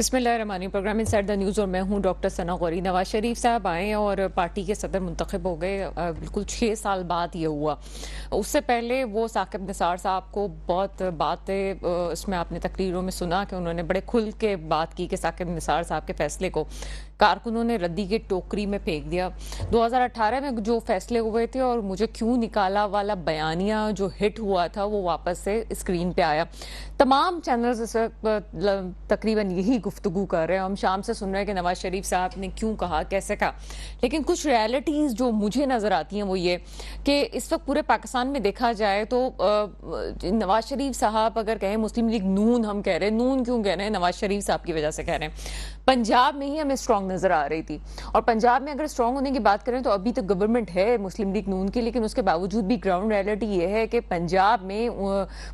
बिस्मिल्लाहिर्रहमानिर्रहीम। Programme inside the news और मैं हूं डॉक्टर सना गौरी। नवाज शरीफ साहब आए और पार्टी के सदर मुंतखब हो गए। बिल्कुल 6 साल बाद ये हुआ। उससे पहले वो साकिब निसार साहब को बहुत बातें इसमें आपने तकरीरों में सुना कि उन्होंने बड़े खुल के बात की कि साकिब निसार साहब के फैसले को कारकुनों ने रद्दी की टोकरी में फेंक दिया। 2018 में जो फैसले हुए थे और मुझे क्यों निकाला वाला बयानिया जो हिट हुआ था वो वापस से स्क्रीन पे आया। तमाम चैनल्स इस वक्त तकरीबन यही गुफ्तगू कर रहे हैं। हम शाम से सुन रहे हैं कि नवाज शरीफ साहब ने क्यों कहा, कैसे कहा, लेकिन कुछ रियलिटीज़ जो मुझे नज़र आती हैं वो ये कि इस वक्त पूरे पाकिस्तान में देखा जाए तो नवाज शरीफ साहब अगर कहें, मुस्लिम लीग नून हम कह रहे हैं, नून क्यों कह रहे हैं, नवाज शरीफ साहब की वजह से कह रहे हैं। पंजाब में ही हमें स्ट्रांग नज़र आ रही थी और पंजाब में अगर स्ट्रांग होने की बात करें तो अभी तक गवर्नमेंट है मुस्लिम लीग नून की, लेकिन उसके बावजूद भी ग्राउंड रियलिटी ये है कि पंजाब में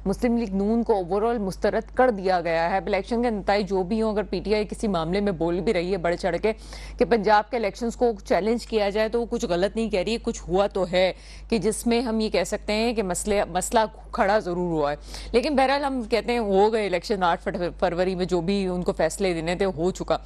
मुस्लिम लीग नून को ओवरऑल मुस्तरद कर दिया गया है। इलेक्शन के नतीजे जो भी हों, अगर पीटीआई किसी मामले में बोल भी रही है बढ़ चढ़ के कि पंजाब के इलेक्शंस को चैलेंज किया जाए तो वो कुछ गलत नहीं कह रही है, कुछ हुआ तो है कि जिसमें हम ये कह सकते हैं कि मसला खड़ा ज़रूर हुआ है। लेकिन बहरहाल हम कहते हैं हो गए इलेक्शन 8 फरवरी में, जो भी उनको फैसले देने थे हो चुका।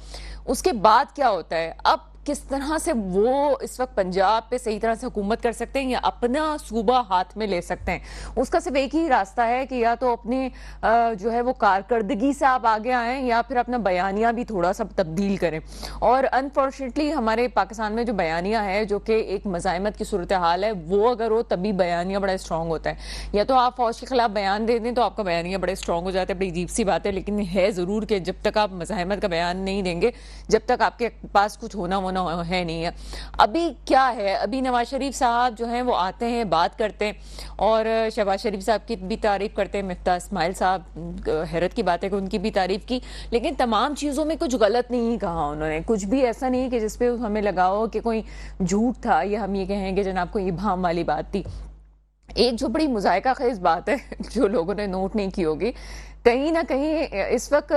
उसके बाद क्या होता है, अब किस तरह से वो इस वक्त पंजाब पे सही तरह से हुकूमत कर सकते हैं या अपना सूबा हाथ में ले सकते हैं। उसका सिर्फ एक ही रास्ता है कि या तो अपने जो है वो कारकर्दगी से आप आगे आएँ या फिर अपना बयानिया भी थोड़ा सा तब्दील करें। और अनफॉर्चुनेटली हमारे पाकिस्तान में जो बयानिया है जो कि एक मज़ाहमत की सूरत हाल है, वो अगर हो तभी बयानिया बड़ा स्ट्रॉन्ग होता है। या तो आप फौज के खिलाफ बयान दे दें तो आपका बयानिया बड़े स्ट्रॉन्ग हो जाता है। बड़ी अजीब सी बात है, लेकिन है ज़रूर कि जब तक आप मज़ाहमत का बयान नहीं देंगे, जब तक आपके पास कुछ होना है नहीं है। अभी क्या है, अभी नवाज शरीफ साहब जो हैं वो आते हैं, बात करते हैं और शहबाज शरीफ साहब की भी तारीफ करते हैं, मिफ्ता इस्माइल साहब हैरत की बात है कि उनकी भी तारीफ की, लेकिन तमाम चीज़ों में कुछ गलत नहीं कहा उन्होंने। कुछ भी ऐसा नहीं कि जिसपे हमें लगा हो कि कोई झूठ था या हम ये कहेंगे जनाब कोई इबाहम वाली बात थी। एक जो बड़ी मुज़ायका खेज बात है जो लोगों ने नोट नहीं की होगी, कहीं ना कहीं इस वक्त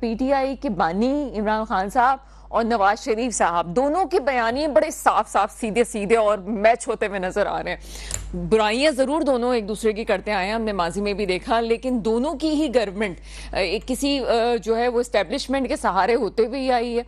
पीटीआई के बानी इमरान खान साहब और नवाज शरीफ साहब दोनों के बयानिए बड़े साफ साफ सीधे सीधे और मैच होते हुए नजर आ रहे हैं। बुराइयां जरूर दोनों एक दूसरे की करते आए हैं, हमने माजी में भी देखा, लेकिन दोनों की ही गवर्नमेंट एक किसी जो है वो एस्टेब्लिशमेंट के सहारे होते हुए ही आई है।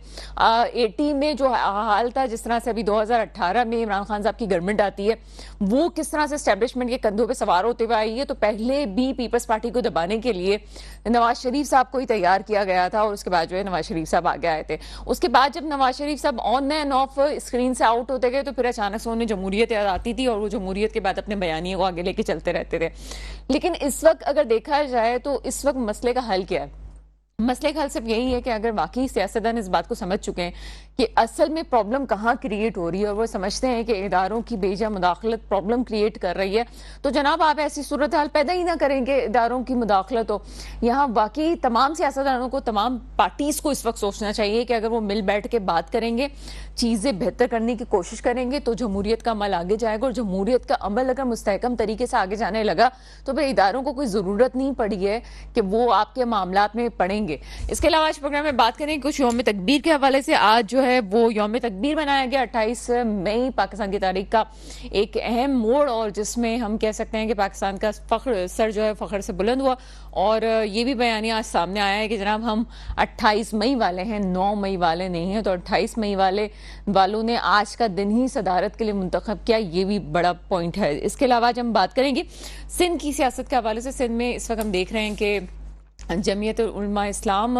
80 में जो हाल था, जिस तरह से अभी 2018 में इमरान खान साहब की गवर्नमेंट आती है, वो किस तरह से एस्टेब्लिशमेंट के कंधों पर सवार होते हुए आई है। तो पहले भी पीपल्स पार्टी को दबाने के लिए नवाज शरीफ साहब को ही तैयार किया गया था और उसके बाद जो है नवाज शरीफ साहब आगे आए थे। उसके बाद जब नवाज शरीफ साहब ऑन एंड ऑफ स्क्रीन से आउट होते गए तो फिर अचानक से उन्हें जमहूरियत याद आती थी और वो जमहूरियत के बाद अपने बयानियों को आगे लेके चलते रहते थे। लेकिन इस वक्त अगर देखा जाए तो इस वक्त मसले का हल क्या है? मसले का हल सिर्फ यही है कि अगर वाकई सियासतदान इस बात को समझ चुके हैं कि असल में प्रॉब्लम कहाँ क्रिएट हो रही है और वो समझते हैं कि इदारों की बेजा मुदाखलत प्रॉब्लम क्रिएट कर रही है, तो जनाब आप ऐसी सूरत हाल पैदा ही ना करेंगे इदारों की मुदाखलत हो। यहाँ वाकई तमाम सियासतदानों को, तमाम पार्टीज़ को इस वक्त सोचना चाहिए कि अगर वो मिल बैठ के बात करेंगे, चीज़ें बेहतर करने की कोशिश करेंगे तो जमहूरियत का अमल आगे जाएगा। और जमहूरियत का अमल अगर मुस्तहकम तरीके से आगे जाने लगा तो फिर इदारों को कोई ज़रूरत नहीं पड़ी है कि वो आपके मामलात में पड़ेंगे। इसके अलावा आज प्रोग्राम में बात करें कुछ यौम तकबीर के हवाले से। आज जो है वो यौम तकबीर मनाया गया 28 मई, पाकिस्तान की तारीख का एक अहम मोड़, और जिसमें हम कह सकते हैं कि पाकिस्तान का फख्र सर जो है फख्र से बुलंद हुआ। और ये भी बयानी आज सामने आया है कि जनाब हम 28 मई वाले हैं, 9 मई वाले नहीं हैं। तो 28 मई वालों ने आज का दिन ही सदारत के लिए मुंतखब किया, ये भी बड़ा पॉइंट है। इसके अलावा आज हम बात करेंगे सिंध की सियासत के हवाले से। सिंध में इस वक्त हम देख रहे हैं कि जमीयत उलमा इस्लाम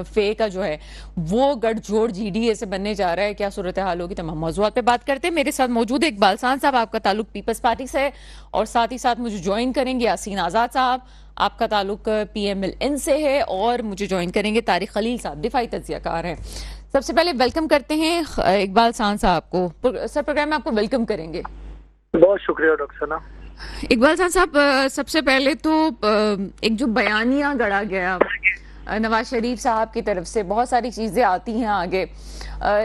फे का जो है वो गठजोड़ जीडीए से बनने जा रहा है। क्या सूरत हाल होगी, तमाम मौजूद पे बात करते हैं। मेरे साथ मौजूद है इकबाल सांस साहब, आपका ताल्लुक पीपल्स पार्टी से है, और साथ ही साथ मुझे ज्वाइन करेंगे यासीन आज़ाद साहब, आपका ताल्लुक PMLN से है, और मुझे ज्वाइन करेंगे तारिक खलील साहब, दिफाई तज्जियाकार हैं। सबसे पहले वेलकम करते हैं इकबाल सांस साहब को। सर, प्रोग्राम में आपको वेलकम करेंगे। बहुत शुक्रिया डॉक्टर सना। इकबाल साहब, सबसे पहले तो एक जो बयानिया गढ़ा गया नवाज शरीफ साहब की तरफ से, बहुत सारी चीज़ें आती हैं आगे,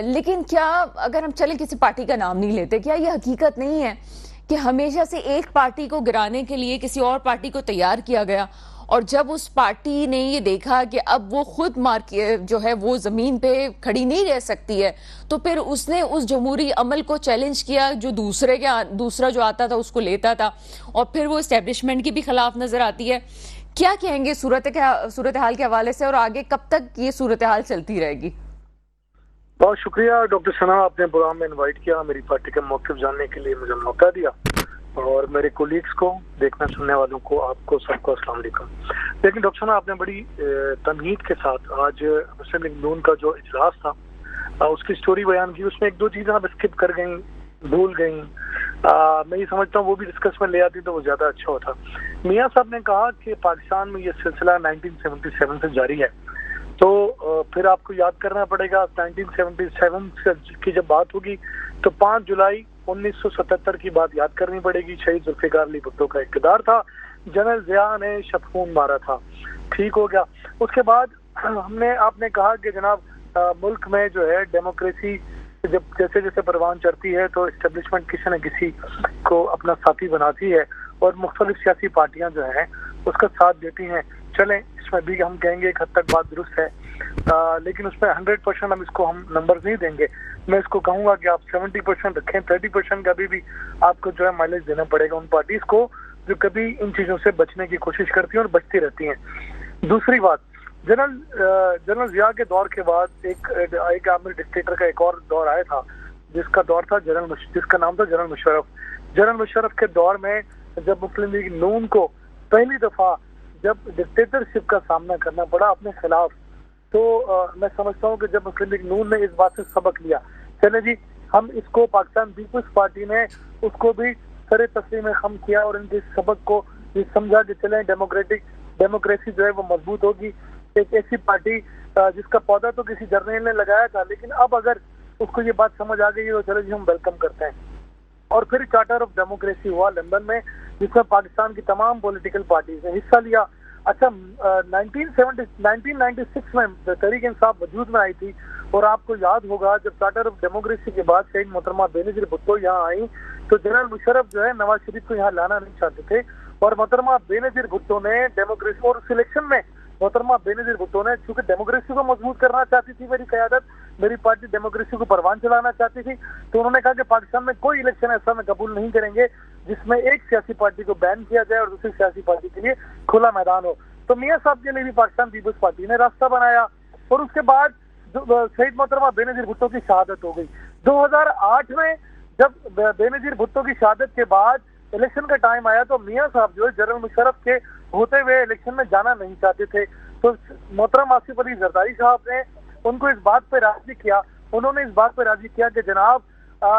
लेकिन क्या अगर हम चलें किसी पार्टी का नाम नहीं लेते, क्या ये हकीकत नहीं है कि हमेशा से एक पार्टी को गिराने के लिए किसी और पार्टी को तैयार किया गया, और जब उस पार्टी ने ये देखा कि अब वो खुद जो है वो ज़मीन पे खड़ी नहीं रह सकती है, तो फिर उसने उस जमहूरी अमल को चैलेंज किया जो दूसरा जो आता था उसको लेता था, और फिर वो इस्टेब्लिशमेंट की भी खिलाफ नज़र आती है। क्या कहेंगे सूरत हाल के हवाले से, और आगे कब तक ये सूरत हाल चलती रहेगी? बहुत शुक्रिया डॉक्टर सना, आपने प्रोग्राम में इनवाइट किया, मेरी पार्टी का मौक़िफ़ जानने के लिए मुझे मौका दिया, और मेरे कोलीग्स को, देखने सुनने वालों को, आपको सबको अस्सलाम वालेकुम। लेकिन डॉक्टर सना, आपने बड़ी तमहीद के साथ आज मुस्लिम लीग नून का जो इजलास था उसकी स्टोरी बयान की। उसमें एक दो चीज़ें आप स्किप कर गई, भूल गई। मैं ये समझता हूँ वो भी डिस्कस में ले आती तो वो ज़्यादा अच्छा होता। मियाँ साहब ने कहा कि पाकिस्तान में ये सिलसिला 1977 से जारी है, तो फिर आपको याद करना पड़ेगा 1977 की जब बात होगी तो 5 जुलाई 1977 की बात याद करनी पड़ेगी। शहीद जुल्फिकार अली भुट्टो का इक़्तिदार था, जनरल जिया ने शतखून मारा था, ठीक हो गया। उसके बाद आपने कहा कि जनाब मुल्क में जो है डेमोक्रेसी जब जैसे जैसे परवान चढ़ती है तो इस्टेब्लिशमेंट किसी न किसी को अपना साथी बनाती है और मुख्तलिफ सियासी पार्टियां जो हैं उसका साथ देती हैं। चलें, इसमें भी हम कहेंगे एक हद तक बात दुरुस्त है, लेकिन उसमें 100% हम इसको हम नंबर नहीं देंगे। मैं इसको कहूँगा कि आप 70% रखें, 30% का भी आपको जो है माइलेज देना पड़ेगा उन पार्टीज को जो कभी इन चीज़ों से बचने की कोशिश करती हैं और बचती रहती हैं। दूसरी बात, जनरल जिया के दौर के बाद एक आमिर डिक्टेटर का एक और दौर आया था जिसका दौर था जिसका नाम था जनरल मुशर्रफ। जनरल मुशर्रफ के दौर में जब मुस्लिम लीग नून को पहली दफा जब डिक्टेटरशिप का सामना करना पड़ा अपने खिलाफ, तो मैं समझता हूँ कि जब मुस्लिम लीग नून ने इस बात से सबक लिया, चले जी हम इसको पाकिस्तान पीपुल्स पार्टी ने उसको भी सरे तस्लीम में खम किया और इनके सबक को ये समझा कि चले डेमोक्रेसी जो है वो मजबूत होगी। एक ऐसी पार्टी जिसका पौधा तो किसी जर्नल ने लगाया था, लेकिन अब अगर उसको ये बात समझ आ गई तो चलो जी हम वेलकम करते हैं। और फिर चार्टर ऑफ डेमोक्रेसी हुआ लंदन में, जिसमें पाकिस्तान की तमाम पॉलिटिकल पार्टीज ने हिस्सा लिया। अच्छा, 1996 में तहरीक इंसाफ वजूद में आई थी, और आपको याद होगा जब चार्टर ऑफ डेमोक्रेसी के बाद शहीद मोहतरमा बेनजीर भुट्टो यहाँ आई तो जनरल मुशर्रफ जो है नवाज शरीफ को यहाँ लाना नहीं चाहते थे, और मोहतरमा बेनजीर भुट्टो ने डेमोक्रेसी और सिलेक्शन में मोहतरमा बेनजीर भुट्टो ने चूंकि डेमोक्रेसी को मजबूत करना चाहती थी, मेरी क़यादत, मेरी पार्टी डेमोक्रेसी को परवान चलाना चाहती थी, तो उन्होंने कहा कि पाकिस्तान में कोई इलेक्शन ऐसा मैं कबूल नहीं करेंगे जिसमें एक सियासी पार्टी को बैन किया जाए और दूसरी सियासी पार्टी के लिए खुला मैदान हो। तो मियाँ साहब के लिए भी पाकिस्तान पीपुल्स पार्टी ने रास्ता बनाया, और उसके बाद शहीद मोहतरमा बेनजीर भुट्टो की शहादत हो गई। 2008 में जब बेनजीर भुट्टो की शहादत के बाद इलेक्शन का टाइम आया तो मियाँ साहब जो है जनरल मुशर्रफ के होते हुए इलेक्शन में जाना नहीं चाहते थे, तो मोहतरम आसिफ अली जरदारी साहब ने उनको इस बात पे राजी किया, उन्होंने इस बात पे राजी किया कि जनाब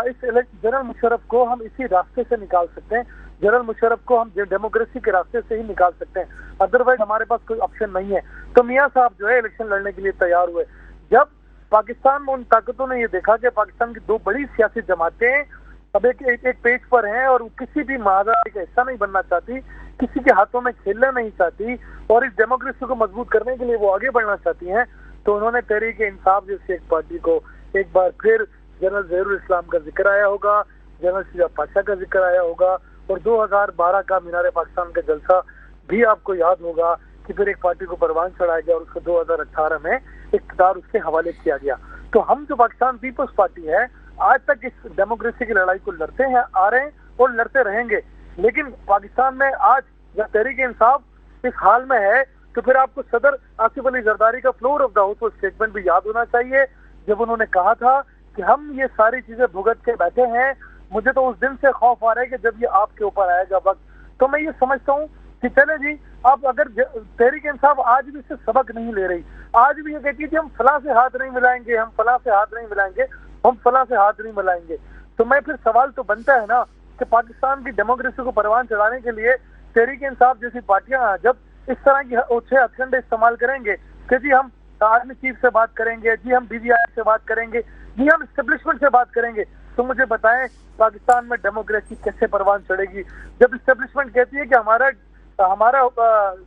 इस जनरल मुशर्रफ को हम इसी रास्ते से निकाल सकते हैं, जनरल मुशर्रफ को हम डेमोक्रेसी के रास्ते से ही निकाल सकते हैं, अदरवाइज हमारे पास कोई ऑप्शन नहीं है। तो मियाँ साहब जो है इलेक्शन लड़ने के लिए तैयार हुए। जब पाकिस्तान में उन ताकतों ने ये देखा कि पाकिस्तान की दो बड़ी सियासी जमातें अब एक पेज पर हैं और किसी भी महादारी का हिस्सा नहीं बनना चाहती, किसी के हाथों में खेलना नहीं चाहती, और इस डेमोक्रेसी को मजबूत करने के लिए वो आगे बढ़ना चाहती हैं, तो उन्होंने तहरीक इंसाफ जैसी एक पार्टी को एक बार फिर जनरल ज़हीरुल इस्लाम का जिक्र आया होगा, जनरल शिजा पाशा का जिक्र आया होगा, और 2012 का मीनार पाकिस्तान का जलसा भी आपको याद होगा कि फिर एक पार्टी को परवान चढ़ाया गया और उसको 2018 में इख्तियार उसके हवाले किया गया। तो हम जो पाकिस्तान पीपल्स पार्टी है आज तक इस डेमोक्रेसी की लड़ाई को लड़ते हैं, आ रहे हैं और लड़ते रहेंगे, लेकिन पाकिस्तान में आज जब तहरीक इंसाफ इस हाल में है तो फिर आपको सदर आसिफ अली जरदारी का floor of the house statement भी याद होना चाहिए, जब उन्होंने कहा था कि हम ये सारी चीजें भुगत के बैठे हैं, मुझे तो उस दिन से खौफ आ रहा है कि जब ये आपके ऊपर आएगा वक्त। तो मैं ये समझता हूँ कि चले जी, आप अगर तहरीक इंसाफ आज भी इससे सबक नहीं ले रही, आज भी ये कहती थी हम फलां से हाथ नहीं मिलाएंगे, हम फलां से हाथ नहीं मिलाएंगे, हम फलां से हाथ नहीं मिलाएंगे, तो मैं फिर सवाल तो बनता है ना कि पाकिस्तान की डेमोक्रेसी को परवान चढ़ाने के लिए तहरीक इंसाफ जैसी पार्टियां जब इस तरह की अच्छे हथकंडे इस्तेमाल करेंगे कि जी हम आर्मी चीफ से बात करेंगे, जी हम BGI से बात करेंगे, जी हम इस्टेब्लिशमेंट से बात करेंगे, तो मुझे बताएं पाकिस्तान में डेमोक्रेसी कैसे परवान चढ़ेगी? जब इस्टेब्लिशमेंट कहती है कि हमारा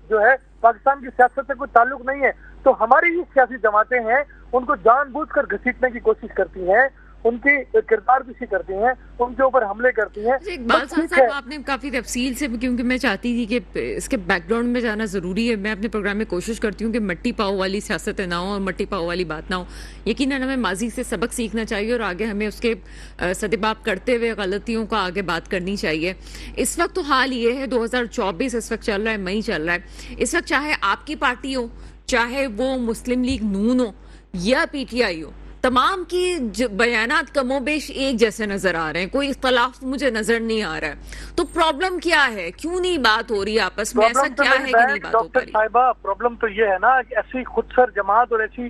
जो है पाकिस्तान की सियासत से कोई ताल्लुक नहीं है, तो हमारी ही सियासी जमातें हैं उनको जानबूझकर घसीटने की कोशिश करती हैं, ان کی کردار کشی کرتی ہیں، ان کے اوپر حملے کرتی ہیں. اقبال صاحب آپ نے کافی تفصیل سے، کیونکہ میں چاہتی تھی کہ اس کے بیک گراؤنڈ میں جانا ضروری ہے. میں اپنے پروگرام میں کوشش کرتی ہوں کہ مٹی پاؤ والی سیاست نہ ہو اور مٹی پاؤ والی بات نہ ہو. یقیناً ہمیں ماضی سے سبق سیکھنا چاہیے اور آگے ہمیں اس کے سدباب کرتے ہوئے غلطیوں کا آگے بات کرنی چاہیے. اس وقت تو حال یہ ہے 2024 اس وقت چل رہا ہے، مئی چل رہا ہے. اس وقت چاہے آپ کی پارٹی ہو، چاہے وہ مسلم لیگ نون ہو یا پی ٹی آئی ہو، تمام کی بیانات کم و بیش ایک جیسے نظر آ رہے ہیں. کوئی اختلاف مجھے نظر نہیں آ رہا ہے. تو پرابلم کیا ہے؟ کیوں نہیں بات ہو رہی آپس میں؟ ایسا کیا ہے کہ نہیں بات ہو پا رہی؟ صاحبہ پرابلم تو یہ ہے نا کہ ایسی خود سر جماعت اور ایسی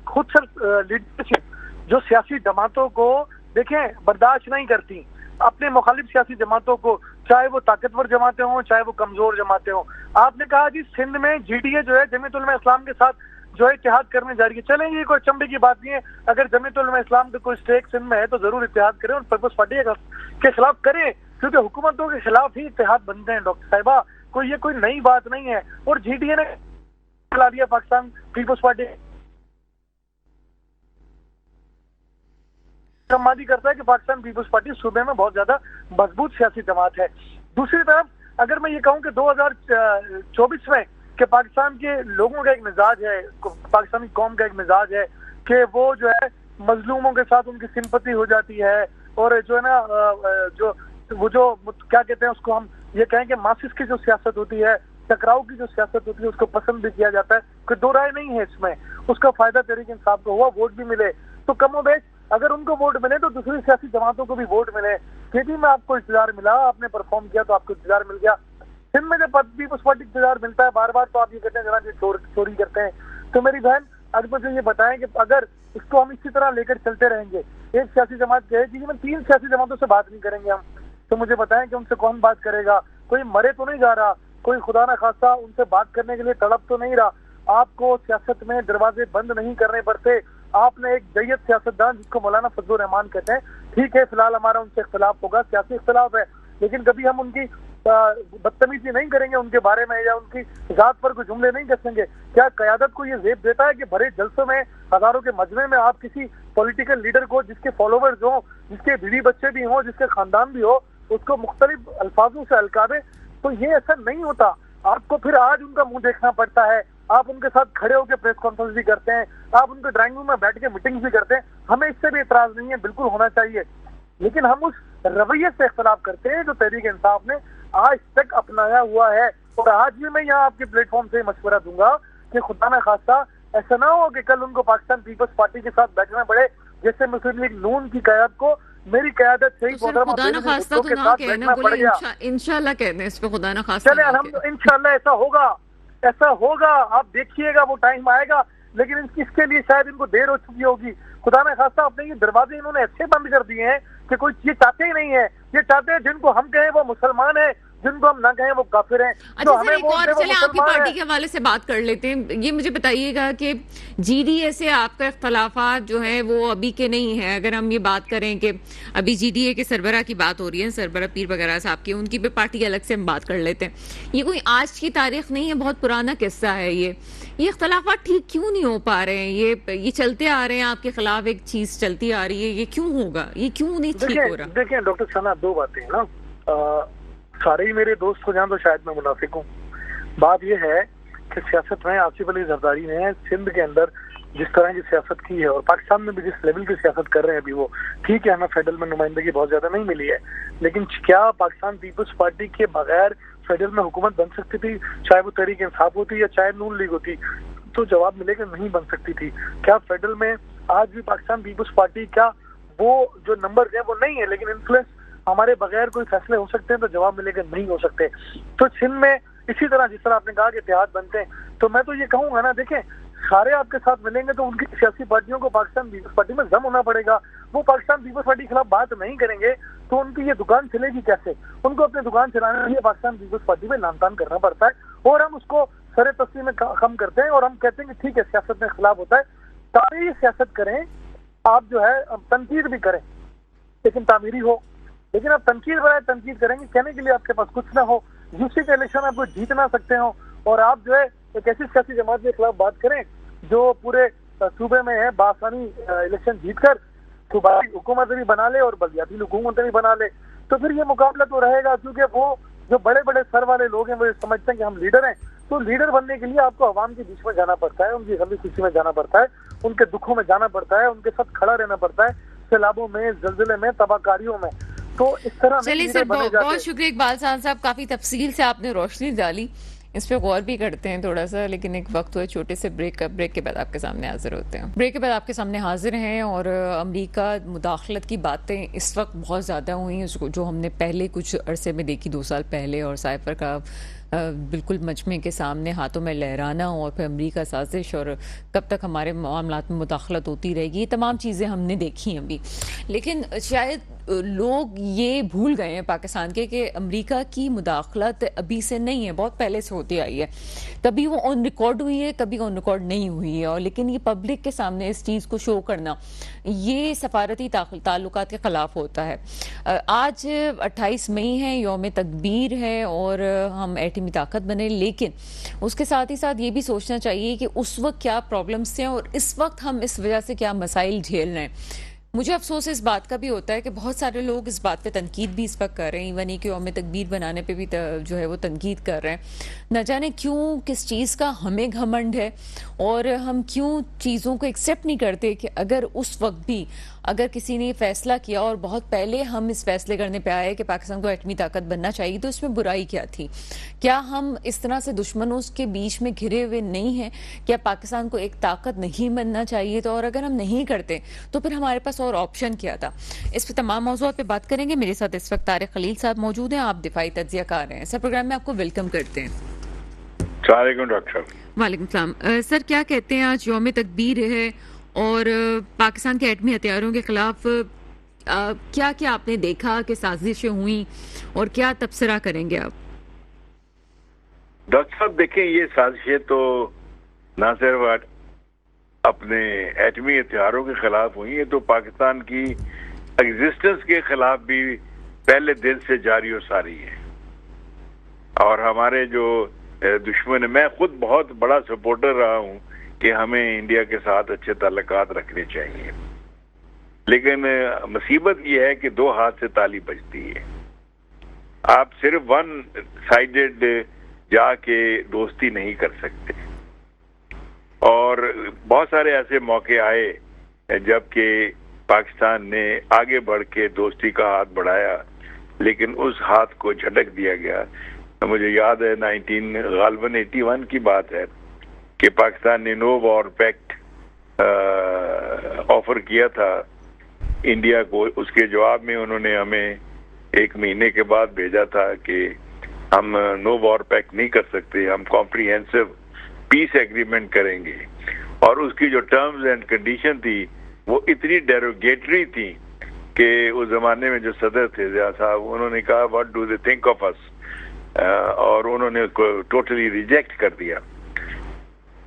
خود سر لیڈرشپ جو سیاسی جماعتوں کو دیکھیں برداشت نہیں کرتی، اپنے مخالف سیاسی جماعتوں کو، چاہے وہ طاقتور جماعتیں ہوں چاہے وہ کمزور جماعتیں ہوں. آپ نے کہا جی سندھ میں جی ڈی اے جو ہے جمیعت علماء اسلام کے ساتھ جو ہے اتحاد کرنے جا رہی ہے. چلیں یہ کوئی اچنبے کی بات نہیں ہے. اگر جمیعت علماء اسلام کا کوئی اسٹیک سندھ میں ہے تو ضرور اتحاد کریں اور پیپلز پارٹی کے خلاف کریں، کیونکہ حکومتوں کے خلاف ہی اتحاد بنتے ہیں ڈاکٹر صاحبہ. یہ کوئی نئی بات نہیں ہے. اور جی ڈی اے نے چلا دیا پاکستان پیپلز پارٹی مادی کرتا ہے کہ پاکستان پیپلز پارٹی صوبے میں بہت زیادہ مضبوط سیاسی جماعت ہے. دوسری طرف اگر میں یہ کہوں کہ 2024 میں کہ پاکستان کے لوگوں کا ایک مزاج ہے، پاکستانی قوم کا ایک مزاج ہے کہ وہ جو ہے مظلوموں کے ساتھ ان کی سمپتی ہو جاتی ہے، اور جو ہے نا وہ جو کیا کہتے ہیں اس کو ہم یہ کہیں کہ ماسس کی جو سیاست ہوتی ہے، ٹکراؤ کی جو سیاست ہوتی ہے، اس کو پسند بھی کیا جاتا ہے. کوئی دو رائے نہیں ہے اس میں. اس کا فائدہ تحریک انصاف کو ہوا، ووٹ بھی ملے. تو کم و بیش اگر ان کو ووٹ ملے تو دوسری سیاسی جماعتوں کو بھی ووٹ ملے. کہ میں آپ کو اقتدار ملا، آپ نے پرفارم کیا تو آپ کو اقتدار مل گیا. سندھ میں جب پیپلز پارٹی اقتدار ملتا ہے بار بار تو آپ یہ کہتے ہیں جناب یہ چوری کرتے ہیں. تو میری بہن اگر مجھے یہ بتائیں کہ اگر اس کو ہم اسی طرح لے کر چلتے رہیں گے، ایک سیاسی جماعت کہے گی میں 3 سیاسی جماعتوں سے بات نہیں کریں گے ہم، تو مجھے بتائیں کہ ان سے کون بات کرے گا؟ کوئی مرے تو نہیں جا رہا، کوئی خدا نہ خواستہ ان سے بات کرنے کے لیے تڑپ تو نہیں رہا. آپ کو سیاست میں دروازے بند نہیں کرنے پڑتے. آپ نے ایک جیت سیاستدان جس کو مولانا فضل الرحمان کہتے ہیں، ٹھیک ہے فی الحال ہمارا ان سے اختلاف ہوگا، سیاسی اختلاف ہے، لیکن کبھی ہم ان کی بدتمیزی نہیں کریں گے ان کے بارے میں، یا ان کی ذات پر کوئی جملے نہیں کسیں گے. کیا قیادت کو یہ زیب دیتا ہے کہ بھرے جلسوں میں ہزاروں کے مجمع میں آپ کسی پولیٹیکل لیڈر کو جس کے فالوورز ہوں، جس کے بیوی بچے بھی ہوں، جس کے خاندان بھی ہو، اس کو مختلف الفاظوں سے القابیں؟ تو یہ ایسا نہیں ہوتا. آپ کو پھر آج ان کا منہ دیکھنا پڑتا ہے. آپ ان کے ساتھ کھڑے ہو کے پریس کانفرنس بھی کرتے ہیں، آپ ان کے ڈرائنگ روم میں بیٹھ کے میٹنگ بھی کرتے ہیں. ہمیں اس سے بھی اعتراض نہیں ہے، بالکل ہونا چاہیے، لیکن ہم اس رویے سے اختلاف کرتے ہیں جو تحریک انصاف نے آج تک اپنایا ہوا ہے. اور آج بھی میں یہاں آپ کے پلیٹ فارم سے مشورہ دوں گا کہ خدا نہ خواستہ ایسا نہ ہو کہ کل ان کو پاکستان پیپلز پارٹی کے ساتھ بیٹھنا پڑے، جیسے مسلم لیگ نون کی قیادت کو میری قیادت سے ہی خدا نہ خواستہ تو نہ کہنا، بولے انشاءاللہ کہتے ہیں اس پہ خدا نہ خواستہ. چلے انشاءاللہ ایسا ہوگا، ایسا ہوگا، آپ دیکھیے گا، وہ ٹائم آئے گا. لیکن اس کے لیے شاید ان کو دیر ہو چکی ہوگی. خدا نہ خواستہ اپنے یہ دروازے انہوں نے ایسے بند کر دیے ہیں کہ کوئی یہ چاہتے ہی نہیں ہے. یہ چاہتے ہیں جن کو ہم کہیں وہ مسلمان ہیں، جن کو ہم نہ کہیں وہ کافر ہیں. اچھا سر، ایک اور چلیں آپ کی پارٹی کے حوالے سے بات کر لیتے ہیں. یہ مجھے بتائیے گا کہ جی ڈی اے سے آپ کا اختلافات جو ہیں وہ ابھی کے نہیں ہیں. اگر ہم یہ بات کریں کہ ابھی جی ڈی اے کے سربراہ کی بات ہو رہی ہے، سربراہ پیر وغیرہ صاحب کی، ان کی بھی پارٹی الگ سے ہم بات کر لیتے ہیں. یہ کوئی آج کی تاریخ نہیں ہے، بہت پرانا قصہ ہے. یہ اختلافات ٹھیک کیوں نہیں ہو پا رہے ہیں؟ یہ چلتے آ رہے ہیں، آپ کے خلاف ایک چیز چلتی آ رہی ہے، یہ کیوں ہوگا؟ یہ کیوں نہیں ٹھیک ہو رہا؟ دیکھیں ڈاکٹر ثنا، 2 باتیں ہیں نا. سارے ہی میرے دوست ہو جائیں تو شاید میں منافق ہوں. بات یہ ہے کہ سیاست میں آصف علی زرداری نے سندھ کے اندر جس طرح کی سیاست کی ہے اور پاکستان میں بھی جس لیول کی سیاست کر رہے ہیں ابھی، وہ ٹھیک ہے، ہمیں فیڈرل میں نمائندگی بہت زیادہ نہیں ملی ہے، لیکن کیا پاکستان پیپلز پارٹی کے بغیر فیڈرل میں حکومت بن سکتی تھی؟ چاہے وہ تحریک انصاف ہوتی یا چاہے نون لیگ ہوتی، تو جواب ملے کہ نہیں بن سکتی تھی. کیا فیڈرل میں آج بھی پاکستان پیپلز پارٹی کا وہ جو نمبر ہیں وہ نہیں ہے، لیکن انفلوئنس ہمارے بغیر کوئی فیصلے ہو سکتے ہیں؟ تو جواب ملے کہ نہیں ہو سکتے. تو سندھ میں اسی طرح جس طرح آپ نے کہا کہ اتحاد بنتے ہیں، تو میں تو یہ کہوں گا نا، دیکھیں سارے آپ کے ساتھ ملیں گے تو ان کی سیاسی پارٹیوں کو پاکستان پیپلز پارٹی میں ضم ہونا پڑے گا. وہ پاکستان پیپلز پارٹی کے خلاف بات نہیں کریں گے تو ان کی یہ دکان چلے گی کیسے؟ ان کو اپنی دکان چلانے کے لیے پاکستان پیپلز پارٹی میں لان تان کرنا پڑتا ہے، اور ہم اس کو سر تسلیم میں خم کرتے ہیں اور ہم کہتے ہیں کہ ٹھیک ہے سیاست میں اختلاف ہوتا ہے، تعمیری سیاست کریں. آپ جو ہے تنقید بھی کریں لیکن تعمیری ہو. لیکن آپ تنقید برائے تنقید کریں گے، کہنے کے لیے آپ کے پاس کچھ نہ ہو، دوسری کے الیکشن آپ کو جیت نہ سکتے ہوں، اور آپ جو ہے ایک ایسی سیاسی جماعت کے خلاف بات کریں جو پورے صوبے میں ہے بآسانی الیکشن جیت کر सूबाई हुकूमत भी बना ले और बलदियाती हुकूमत भी बना ले, तो फिर ये मुकाबला तो रहेगा। क्योंकि वो जो बड़े बड़े सर वाले लोग हैं वो समझते हैं कि हम लीडर हैं, तो लीडर बनने के लिए आपको आवाम के बीच में जाना पड़ता है, उनकी गमी खुशी में जाना पड़ता है, उनके दुखों में जाना पड़ता है, उनके साथ खड़ा रहना पड़ता है, सैलाबों में, जलजले में, तबाहकारियों में। तो इस तरह चलिए सर, बहुत शुक्रिया इकबाल साहब, काफी तफसील से आपने रोशनी डाली, इस पे गौर भी करते हैं थोड़ा सा, लेकिन एक वक्त हुआ छोटे से ब्रेक का। ब्रेक के बाद आपके सामने हाजिर होते हैं। ब्रेक के बाद आपके सामने हाजिर हैं और अमेरिका मुदाखलत की बातें इस वक्त बहुत ज़्यादा हुई हैं, जो हमने पहले कुछ अरसे में देखी 2 साल पहले, और साइफर का बिल्कुल मजमे के सामने हाथों में लहराना, और फिर अमेरिका साजिश, और कब तक हमारे मामलात में मुदाखलत होती रहेगी, ये तमाम चीज़ें हमने देखी हैं अभी। लेकिन शायद लोग ये भूल गए हैं पाकिस्तान के कि अमेरिका की मुदाखलत अभी से नहीं है, बहुत पहले से होती आई है। कभी वो ऑन रिकॉर्ड हुई है, कभी ऑन रिकॉर्ड नहीं हुई है, और लेकिन ये पब्लिक के सामने इस चीज़ को शो करना, ये सफारती ताल्लुकात के ख़िलाफ़ होता है। आज 28 मई है, यौम तकबीर है, और हम एटमी ताकत बने, लेकिन उसके साथ ही साथ ये भी सोचना चाहिए कि उस वक्त क्या प्रॉब्लम्स थे और इस वक्त हम इस वजह से क्या मसाइल झेल रहे हैं। मुझे अफसोस इस बात का भी होता है कि बहुत सारे लोग इस बात पे तनकीद भी इस वक्त कर रहे हैं, इवन एक यौम तकबीर बनाने पे भी जो है वो तनकीद कर रहे हैं। न जाने क्यों, किस चीज़ का हमें घमंड है, और हम क्यों चीज़ों को एक्सेप्ट नहीं करते कि अगर उस वक्त भी अगर किसी ने फैसला किया और बहुत पहले हम इस फैसले करने पे आए कि पाकिस्तान को एटमी ताकत बनना चाहिए, तो इसमें बुराई क्या थी? क्या हम इस तरह से दुश्मनों के बीच में घिरे हुए नहीं हैं? क्या पाकिस्तान को एक ताकत नहीं बनना चाहिए? तो और अगर हम नहीं करते तो फिर हमारे पास और ऑप्शन क्या था? इस पर तमाम मौज़ूआत पे बात करेंगे। मेरे साथ इस वक्त तारिक खलील साहब मौजूद हैं, आप दिफाई तज्ज़ियाकार हैं। सर, प्रोग्राम में आपको वेलकम करते हैं। डॉक्टर वालेकुम सलाम। सर, क्या कहते हैं, आज यौम तकबीर है और पाकिस्तान के एटमी हथियारों के खिलाफ क्या क्या आपने देखा कि साजिशें हुई, और क्या तबसरा करेंगे आप? डॉक्टर साहब, देखें, ये साजिशें तो ना सिर्फ अपने एटमी हथियारों के खिलाफ हुई है, तो पाकिस्तान की एग्जिस्टेंस के खिलाफ भी पहले दिन से जारी और सारी है। और हमारे जो दुश्मन है, मैं खुद बहुत बड़ा सपोर्टर रहा हूं कि हमें इंडिया के साथ अच्छे ताल्लुकात रखने चाहिए, लेकिन मुसीबत यह है कि 2 हाथ से ताली बजती है। आप सिर्फ वन साइडेड जाके दोस्ती नहीं कर सकते, और बहुत सारे ऐसे मौके आए जबकि पाकिस्तान ने आगे बढ़ के दोस्ती का हाथ बढ़ाया, लेकिन उस हाथ को झटक दिया गया। मुझे याद है 1981 की बात है कि पाकिस्तान ने नो वॉर पैक्ट ऑफर किया था इंडिया को। उसके जवाब में उन्होंने हमें 1 महीने के बाद भेजा था कि हम नो वॉर पैक्ट नहीं कर सकते, हम कॉम्प्रिहेंसिव पीस एग्रीमेंट करेंगे। और उसकी जो टर्म्स एंड कंडीशन थी वो इतनी डेरोगेटरी थी कि उस जमाने में जो सदर थे ज़िया साहब, उन्होंने कहा what do they think of us, और उन्होंने उसको टोटली रिजेक्ट कर दिया।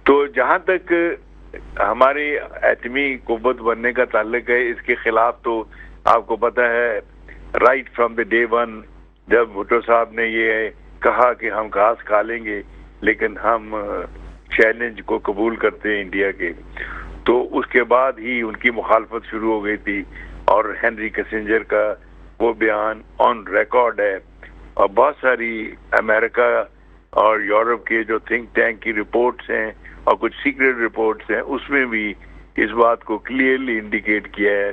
तो जहां तक हमारी एटमी कुव्वत बनने का ताल्लुक है, इसके खिलाफ तो आपको पता है right from the day one, जब भुट्टो साहब ने ये कहा कि हम घास खा लेंगे लेकिन हम चैलेंज को कबूल करते हैं इंडिया के, तो उसके बाद ही उनकी मुखालफत शुरू हो गई थी। और हेनरी किसिंजर का वो बयान ऑन रिकॉर्ड है, और बहुत सारी अमेरिका और यूरोप के जो थिंक टैंक की रिपोर्ट्स हैं और कुछ सीक्रेट रिपोर्ट्स हैं, उसमें भी इस बात को क्लियरली इंडिकेट किया है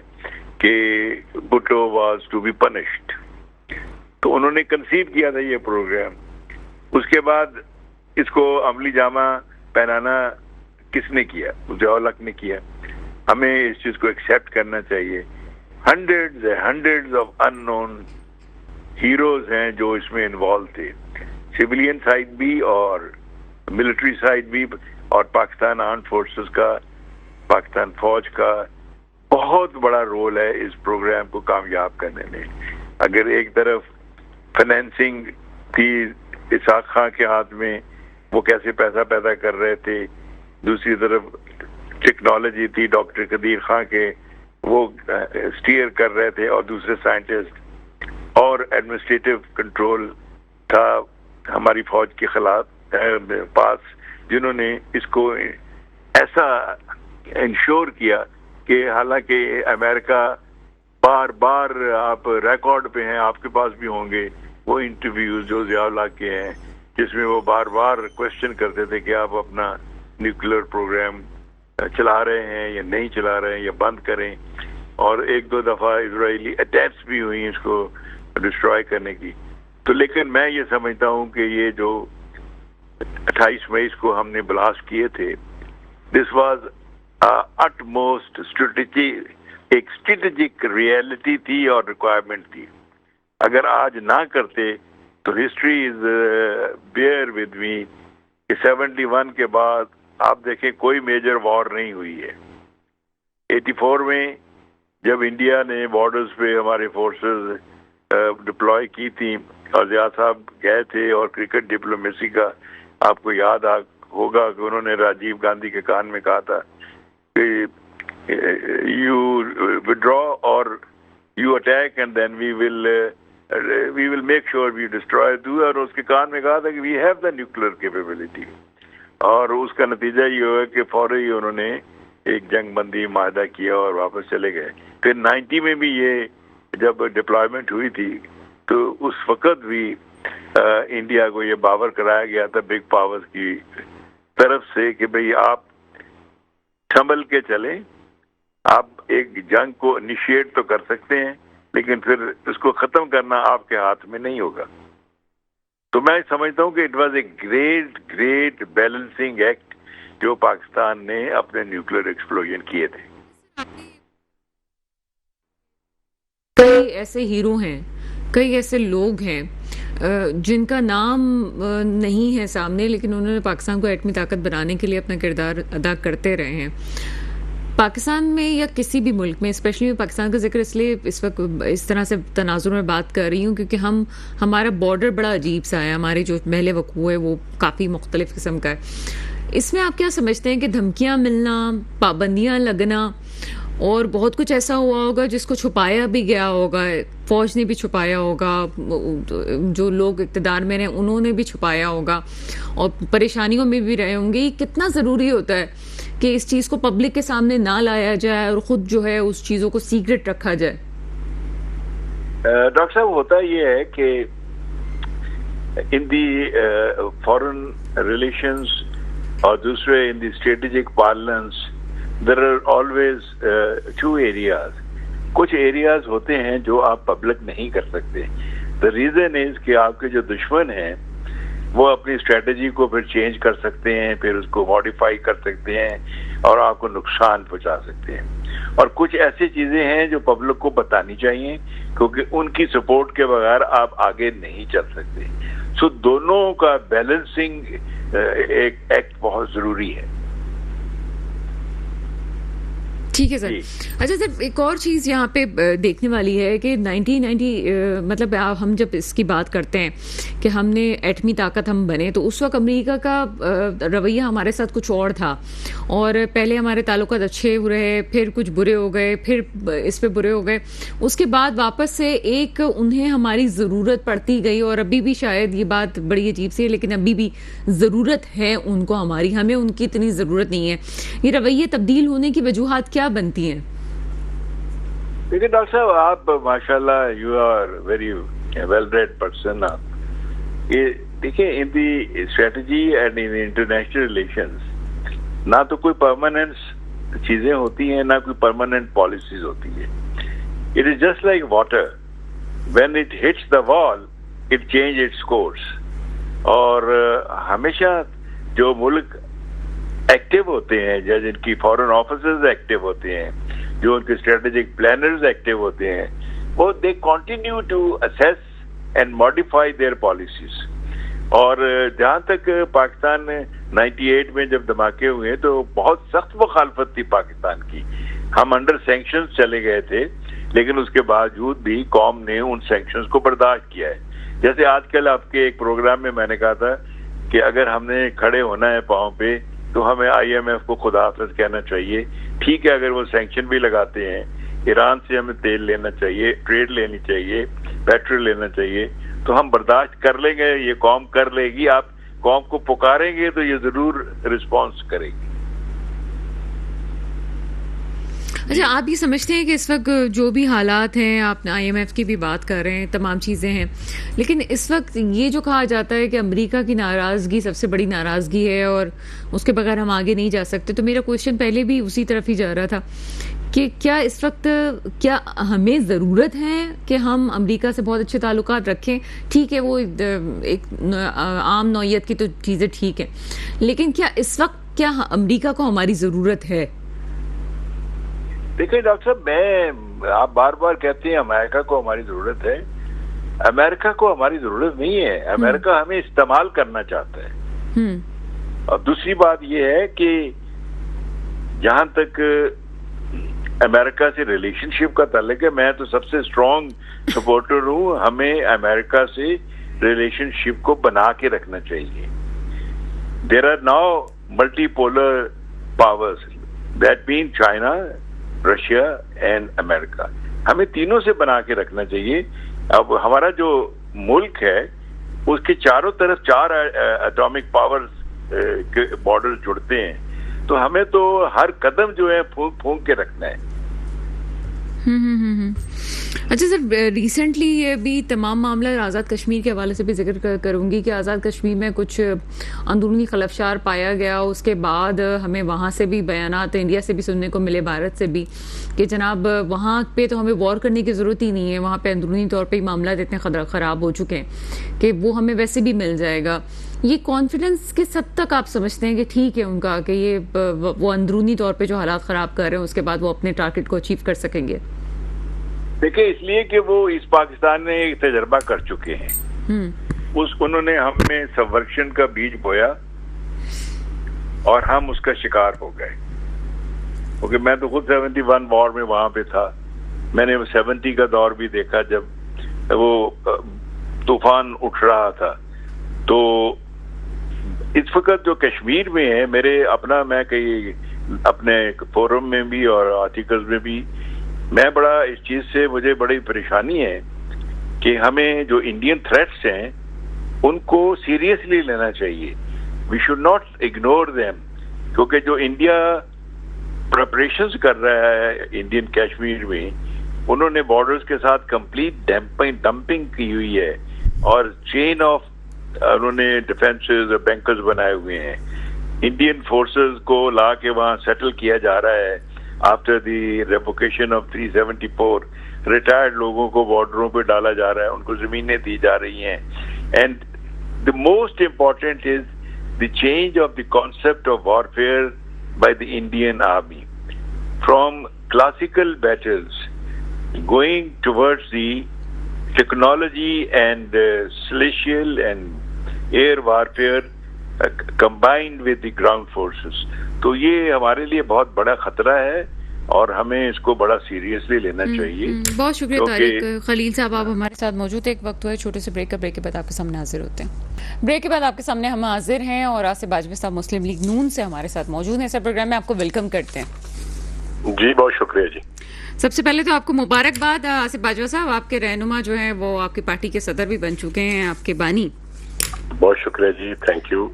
कि Bhutto was to be punished. तो उन्होंने कंसीव किया था ये प्रोग्राम। उसके बाद इसको अमली जामा पहनाना किसने किया? ज़िया-उल-हक ने किया। हमें इस चीज को एक्सेप्ट करना चाहिए। हंड्रेड्स ऑफ अननोन हीरोज हैं जो इसमें इन्वॉल्व थे, सिविलियन साइड भी और मिलिट्री साइड भी, और पाकिस्तान आर्म फोर्सेस का, पाकिस्तान फौज का बहुत बड़ा रोल है इस प्रोग्राम को कामयाब करने में। अगर एक तरफ फाइनेंसिंग थी इसाक खां के हाथ में, वो कैसे पैसा पैदा कर रहे थे, दूसरी तरफ टेक्नोलॉजी थी डॉक्टर कदीर खां के, वो स्टीयर कर रहे थे, और दूसरे साइंटिस्ट, और एडमिनिस्ट्रेटिव कंट्रोल था हमारी फौज के खिलाफ पास, जिन्होंने इसको ऐसा इंश्योर किया کہ حالانکہ امریکہ بار بار آپ ریکارڈ پہ ہیں, آپ کے پاس بھی ہوں گے وہ انٹرویوز جو ضیاء الحق کے ہیں جس میں وہ بار بار کوشچن کرتے تھے کہ آپ اپنا نیوکلیر پروگرام چلا رہے ہیں یا نہیں چلا رہے ہیں یا بند کریں, اور ایک دو دفعہ اسرائیلی اٹیمپٹس بھی ہوئی اس کو ڈسٹروائے کرنے کی. تو لیکن میں یہ سمجھتا ہوں کہ یہ جو 28 مئی کو ہم نے بلاسٹ کیے تھے, دس واز اٹ موسٹ ایک اسٹریٹجک ریئلٹی تھی اور ریکوائرمنٹ تھی. اگر آج نہ کرتے تو history is bear with me کہ 71 کے بعد آپ دیکھیں کوئی میجر وار نہیں ہوئی ہے. 84 میں جب انڈیا نے بارڈرز پہ ہمارے فورسز ڈپلوائے کی تھی اور ضیاء صاحب گئے تھے, اور کرکٹ ڈپلومیسی کا آپ کو یاد ہوگا کہ انہوں نے راجیو گاندھی کے کان میں کہا تھا کہ یو withdraw اور you attack and then we will make sure we destroy, اور اس کے کان میں کہا تھا کہ we have the nuclear capability. اور اس کا نتیجہ یہ ہوا کہ فوری ہی انہوں نے ایک جنگ بندی معاہدہ کیا اور واپس چلے گئے. پھر 90 میں بھی یہ جب ڈپلائمنٹ ہوئی تھی تو اس وقت بھی انڈیا کو یہ باور کرایا گیا تھا بگ پاورز کی طرف سے کہ بھئی آپ سنبھل کے چلیں, آپ ایک جنگ کو انیشیٹ تو کر سکتے ہیں لیکن پھر اس کو ختم کرنا آپ کے ہاتھ میں نہیں ہوگا. تو میں سمجھتا ہوں کہ it was a great balancing act جو پاکستان نے اپنے نیوکلیر ایکسپلوژن کیے تھے. کئی ایسے ہیرو ہیں, کئی ایسے لوگ ہیں جن کا نام نہیں ہے سامنے, لیکن انہوں نے پاکستان کو ایٹمی طاقت بنانے کے لیے اپنا کردار ادا کرتے رہے ہیں. پاکستان میں یا کسی بھی ملک میں, اسپیشلی میں پاکستان کا ذکر اس لیے اس وقت اس طرح سے تناظر میں بات کر رہی ہوں کیونکہ ہمارا بارڈر بڑا عجیب سا ہے, ہمارے جو محل وقوع ہے وہ کافی مختلف قسم کا ہے. اس میں آپ کیا سمجھتے ہیں کہ دھمکیاں ملنا, پابندیاں لگنا اور بہت کچھ ایسا ہوا ہوگا جس کو چھپایا بھی گیا ہوگا, فوج نے بھی چھپایا ہوگا, جو لوگ اقتدار میں رہے انہوں نے بھی چھپایا ہوگا, اور پریشانیوں میں بھی رہے ہوں گے. یہ کتنا ضروری ہوتا ہے کہ اس چیز کو پبلک کے سامنے نہ لایا جائے اور خود جو ہے اس چیزوں کو سیکرٹ رکھا جائے؟ ڈاکٹر صاحب ہوتا یہ ہے کہ ان دی فارن ریلیشنز اور دوسرے in the strategic parlance there are always two areas. کچھ ایریاز ہوتے ہیں جو آپ پبلک نہیں کر سکتے. the reason is کہ آپ کے جو دشمن ہیں وہ اپنی اسٹریٹجی کو پھر چینج کر سکتے ہیں, پھر اس کو ماڈیفائی کر سکتے ہیں اور آپ کو نقصان پہنچا سکتے ہیں. اور کچھ ایسی چیزیں ہیں جو پبلک کو بتانی چاہیے کیونکہ ان کی سپورٹ کے بغیر آپ آگے نہیں چل سکتے. سو دونوں کا بیلنسنگ ایک ایکٹ بہت ضروری ہے. ٹھیک ہے سر. اچھا سر, ایک اور چیز یہاں پہ دیکھنے والی ہے کہ 1990 مطلب ہم جب اس کی بات کرتے ہیں کہ ہم نے ایٹمی طاقت ہم بنے, تو اس وقت امریکہ کا رویہ ہمارے ساتھ کچھ اور تھا, اور پہلے ہمارے تعلقات اچھے رہے, پھر کچھ برے ہو گئے, پھر اس پہ برے ہو گئے, اس کے بعد واپس سے ایک انہیں ہماری ضرورت پڑتی گئی. اور ابھی بھی شاید یہ بات بڑی عجیب سی ہے لیکن ابھی بھی ضرورت ہے ان کو ہماری, ہمیں ان کی اتنی ضرورت نہیں ہے. یہ رویے تبدیل ہونے کی وجوہات کیا بنتی ہیں؟ دیکھیے ڈاکٹر صاحب, آپ ماشاء اللہ you are very well read person. یہ دیکھیں in the strategy and in international relations نہ تو کوئی پرماننٹ چیزیں ہوتی ہیں نہ کوئی پرماننٹ پالیسیز ہوتی ہے. It is just like water, when it hits the وال اٹ چینج اٹس کورس. اور ہمیشہ جو ملک ایکٹیو ہوتے ہیں, جن کی فارن آفیسز ایکٹیو ہوتے ہیں, جو ان کے اسٹریٹجک پلانرز ایکٹیو ہوتے ہیں, وہ they continue to assess and modify their policies. اور جہاں تک پاکستان میں 98 میں جب دھماکے ہوئے تو بہت سخت مخالفت تھی پاکستان کی. ہم انڈر سینکشنز چلے گئے تھے لیکن اس کے باوجود بھی قوم نے ان سینکشنز کو برداشت کیا ہے. جیسے آج کل آپ کے ایک پروگرام میں میں نے کہا تھا کہ اگر ہم نے کھڑے ہونا ہے پاؤں پہ تو ہمیں IMF کو خدا حافظ کہنا چاہیے. ٹھیک ہے, اگر وہ سینکشن بھی لگاتے ہیں, ایران سے ہمیں تیل لینا چاہیے, ٹریڈ لینی چاہیے, پیٹرول لینا چاہیے, تو ہم برداشت کر لیں گے, یہ قوم کر لے گی. آپ قوم کو پکاریں گے تو یہ ضرور رسپانس کرے گی. اچھا آپ یہ سمجھتے ہیں کہ اس وقت جو بھی حالات ہیں، آپ IMF کی بھی بات کر رہے ہیں، تمام چیزیں ہیں، لیکن اس وقت یہ جو کہا جاتا ہے کہ امریکہ کی ناراضگی سب سے بڑی ناراضگی ہے اور اس کے بغیر ہم آگے نہیں جا سکتے، تو میرا کوشچن پہلے بھی اسی طرف ہی جا رہا تھا کہ کیا اس وقت کیا ہمیں ضرورت ہے کہ ہم امریکہ سے بہت اچھے تعلقات رکھیں؟ ٹھیک ہے وہ ایک عام نوعیت کی تو چیزیں ٹھیک ہیں، لیکن کیا اس وقت کیا امریکہ کو ہماری ضرورت ہے؟ دیکھیں ڈاکٹر صاحب، آپ بار بار کہتے ہیں امریکہ کو ہماری ضرورت ہے. امریکہ کو ہماری ضرورت نہیں ہے، امریکہ ہمیں استعمال کرنا چاہتا ہے. اور دوسری بات یہ ہے کہ جہاں تک امریکہ سے ریلیشن شپ کا تعلق ہے، میں تو سب سے اسٹرانگ سپورٹر ہوں. ہمیں امریکہ سے ریلیشن شپ کو بنا کے رکھنا چاہیے. There are now multi polar powers, that mean China, Russia and America. ہمیں تینوں سے بنا کے رکھنا چاہیے. اب ہمارا جو ملک ہے اس کے چاروں طرف 4 اٹامک پاورز کے بارڈر جڑتے ہیں، تو ہمیں تو ہر قدم جو ہے پھونک کے رکھنا ہے. اچھا سر، ریسنٹلی یہ بھی تمام معاملہ آزاد کشمیر کے حوالے سے بھی ذکر کروں گی کہ آزاد کشمیر میں کچھ اندرونی خلفشار پایا گیا. اس کے بعد ہمیں وہاں سے بھی بیانات انڈیا سے بھی سننے کو ملے، بھارت سے بھی، کہ جناب وہاں پہ تو ہمیں وار کرنے کی ضرورت ہی نہیں ہے، وہاں پہ اندرونی طور پہ ہی معاملات اتنے خراب ہو چکے ہیں کہ وہ ہمیں ویسے بھی مل جائے گا. یہ کانفیڈنس کس حد تک آپ سمجھتے ہیں کہ ٹھیک ہے ان کا، کہ یہ وہ اندرونی طور پہ جو حالات خراب کر رہے ہیں اس کے بعد وہ اپنے ٹارگٹ کو اچیو کر سکیں گے؟ دیکھیں، اس لیے کہ وہ اس پاکستان نے ایک تجربہ کر چکے ہیں. انہوں نے ہم میں سبورشن کا بیج بویا اور ہم اس کا شکار ہو گئے. کیونکہ میں تو خود 71 وار میں وہاں پہ تھا. میں نے 70 کا دور بھی دیکھا جب وہ طوفان اٹھ رہا تھا. تو اس وقت جو کشمیر میں ہے، میں کئی اپنے فورم میں بھی اور آرٹیکلز میں بھی میں بڑا اس چیز سے مجھے بڑی پریشانی ہے کہ ہمیں جو انڈین تھریٹس ہیں ان کو سیریسلی لینا چاہیے. We should not ignore them, کیونکہ جو انڈیا پریپریشنز کر رہا ہے انڈین کشمیر میں، انہوں نے بارڈرز کے ساتھ کمپلیٹ ڈمپنگ کی ہوئی ہے اور چین آف انہوں نے ڈیفینسز اور بینکرز بنائے ہوئے ہیں. انڈین فورسز کو لا کے وہاں سیٹل کیا جا رہا ہے. After the revocation of 374 retired لوگوں کو بارڈروں پہ ڈالا جا رہا ہے، ان کو زمینیں دی جا رہی ہیں. And the most important is the change of the concept of warfare by the Indian army from classical battles going towards the technology and celestial and air warfare combined with the ground forces. تو یہ ہمارے لیے بہت بڑا خطرہ ہے اور ہمیں اس کو بڑا سیریسلی لینا چاہیے. بہت شکریہ طارق خلیل صاحب، آپ ہمارے ساتھ موجود ہیں. ایک وقت ہوا ہے چھوٹے سے بریک کا، بریک کے بعد آپ کے سامنے حاضر ہوتے ہیں. بریک کے بعد آپ کے سامنے ہم حاضر ہیں اور آصف باجوہ صاحب مسلم لیگ نون سے ہمارے ساتھ موجود ہیں. سر، پروگرام میں آپ کو ویلکم کرتے ہیں. جی بہت شکریہ. جی سب سے پہلے تو آپ کو مبارکباد آصف باجوہ صاحب، آپ کے رہنما جو ہیں وہ آپ کی پارٹی کے صدر بھی بن چکے ہیں، آپ کے بانی. بہت شکریہ جی، تھینک یو.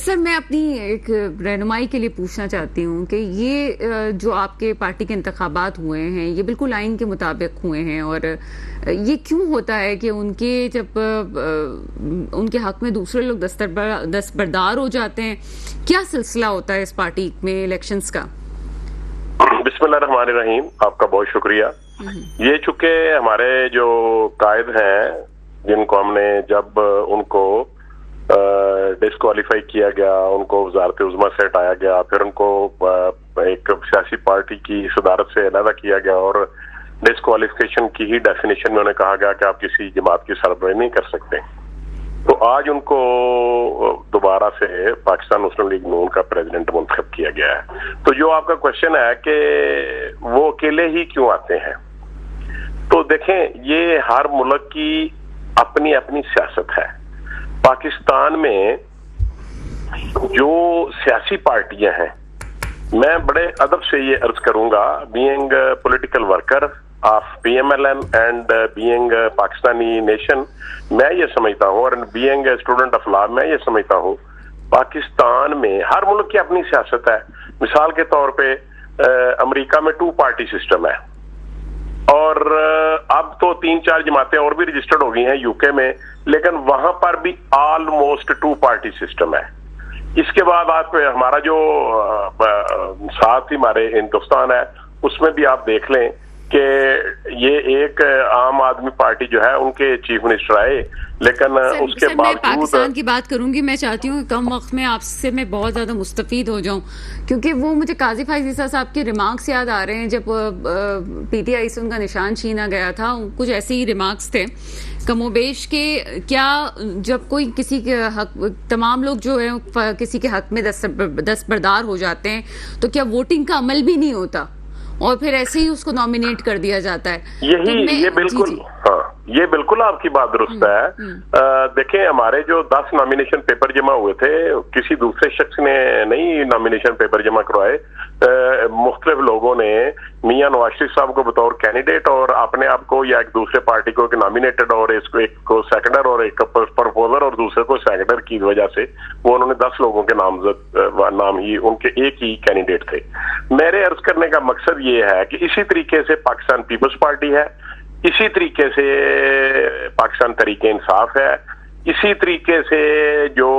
سر، میں اپنی ایک رہنمائی کے لیے پوچھنا چاہتی ہوں کہ یہ جو آپ کے پارٹی کے انتخابات ہوئے ہیں یہ بالکل آئین کے مطابق ہوئے ہیں، اور یہ کیوں ہوتا ہے کہ ان کے جب ان کے حق میں دوسرے لوگ دستبردار ہو جاتے ہیں؟ کیا سلسلہ ہوتا ہے اس پارٹی میں الیکشنز کا؟ بسم اللہ الرحمن الرحیم. آپ کا بہت شکریہ. یہ چونکہ ہمارے جو قائد ہیں جن کو ہم نے جب ان کو ڈسکوالیفائی کیا گیا، ان کو وزارت عظمیٰ سے ہٹایا گیا، پھر ان کو ایک سیاسی پارٹی کی صدارت سے علیحدہ کیا گیا اور ڈسکوالیفیکیشن کی ہی ڈیفینیشن میں انہیں کہا گیا کہ آپ کسی جماعت کی سربراہی نہیں کر سکتے. تو آج ان کو دوبارہ سے پاکستان مسلم لیگ نون کا پریزیڈنٹ منتخب کیا گیا ہے. تو جو آپ کا کوشچن ہے کہ وہ اکیلے ہی کیوں آتے ہیں، تو دیکھیں یہ ہر ملک کی اپنی اپنی سیاست ہے. پاکستان میں جو سیاسی پارٹیاں ہیں، میں بڑے ادب سے یہ عرض کروں گا، being political worker of PMLN and being Pakistani nation, میں یہ سمجھتا ہوں، اور بینگ اسٹوڈنٹ آف لا میں یہ سمجھتا ہوں، پاکستان میں ہر ملک کی اپنی سیاست ہے. مثال کے طور پہ अमेरिका में 2 पार्टी सिस्टम है, और अब तो 3-4 जमातें और भी रजिस्टर्ड हो गई हैं यूके में, लेकिन वहां पर भी ऑलमोस्ट 2 पार्टी सिस्टम है। इसके बाद आप हमारा जो साथ ही हमारे हिंदुस्तान है उसमें भी आप देख लें कि ये एक आम आदमी पार्टी जो है उनके चीफ मिनिस्टर आए, लेकिन उसके मैं पाकिस्तान बावजूद की बात करूंगी। मैं चाहती हूँ कि कम वक्त में आपसे मैं बहुत ज़्यादा मुस्तफीद हो जाऊं, क्योंकि वो मुझे काजी फाइज ईसा साहब के रिमार्क्स याद आ रहे हैं जब पीटीआई से उनका निशान छीना गया था। कुछ ऐसे ही रिमार्क्स थे कमोबेश के, क्या जब कोई किसी के हक, तमाम लोग जो है किसी के हक में दस्तबरदार हो जाते हैं तो क्या वोटिंग का अमल भी नहीं होता और फिर ऐसे ही उसको नॉमिनेट कर दिया जाता है? ये बिल्कुल हाँ, ये बिल्कुल आपकी बात दुरुस्त है। देखें, हमारे जो 10 नॉमिनेशन पेपर जमा हुए थे, किसी दूसरे शख्स ने नहीं नॉमिनेशन पेपर जमा करवाए, मुख्तलिफ लोगों ने मियां नवाज शरीफ साहब को बतौर कैंडिडेट और अपने आप को या एक दूसरे पार्टी को एक नॉमिनेटेड और इसको एक को सेकेंडर और एक प्रपोजर और दूसरे को सेकेंडर की वजह से वो उन्होंने 10 लोगों के नाम ही उनके एक ही कैंडिडेट थे। मेरे अर्ज करने का मकसद ये है कि इसी तरीके से पाकिस्तान पीपल्स पार्टी है, इसी तरीके से पाकिस्तान तरीके इंसाफ है, इसी तरीके से जो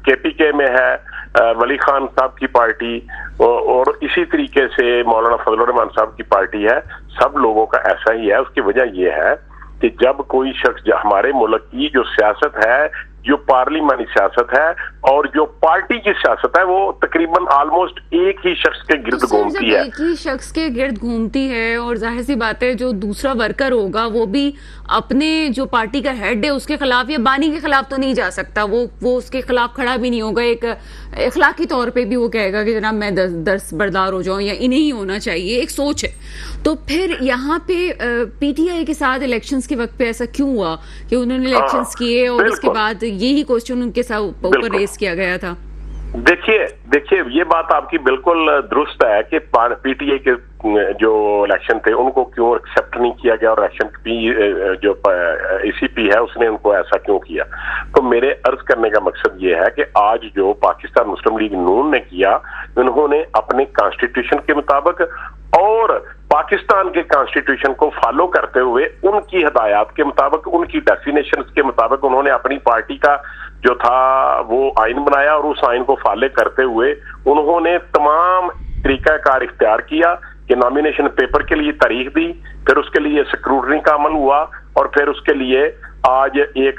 केपीके में है वली खान साहब की पार्टी, और इसी तरीके से मौलाना फजल रहमान साहब की पार्टी है। सब लोगों का ऐसा ही है। उसकी वजह यह है कि जब कोई शख्स हमारे मुल्क की जो सियासत है, जो पार्लिमानी सियासत है और जो पार्टी की सियासत है, वो तकरीबन ऑलमोस्ट एक ही शख्स के गिर्द घूमती है। एक ही शख्स के गिर्द घूमती है और जाहिर सी बात है जो दूसरा वर्कर होगा वो भी अपने जो पार्टी का हेड है उसके खिलाफ या बानी के खिलाफ तो नहीं जा सकता, वो उसके खिलाफ खड़ा भी नहीं होगा। एक इखलाकी तौर पे भी वो कहेगा कि जनाब मैं दस्तबरदार हो जाऊं या इन्हें ही होना चाहिए, एक सोच है। तो फिर यहाँ पे पीटीआई के साथ इलेक्शंस के वक्त पे ऐसा क्यों हुआ कि उन्होंने इलेक्शंस किए और उसके बाद यही क्वेश्चन उनके साथ ऊपर रेस किया गया था? देखिए ये बात आपकी बिल्कुल दुरुस्त है कि पीटीआई के जो इलेक्शन थे उनको क्यों एक्सेप्ट नहीं किया गया और इलेक्शन जो ईसीपी है उसने उनको ऐसा क्यों किया। तो मेरे अर्ज करने का मकसद ये है कि आज जो पाकिस्तान मुस्लिम लीग नून ने किया, उन्होंने अपने कॉन्स्टिट्यूशन के मुताबिक और पाकिस्तान के कॉन्स्टिट्यूशन को फॉलो करते हुए उनकी हिदायत के मुताबिक, उनकी डेफिनेशन के मुताबिक उन्होंने अपनी पार्टी का जो था वो आइन बनाया और उस आइन को फॉलो करते हुए उन्होंने तमाम तरीकाकार इख्तियार किया कि नॉमिनेशन पेपर के लिए तारीख दी, फिर उसके लिए स्क्रूटनी का अमल हुआ और फिर उसके लिए आज एक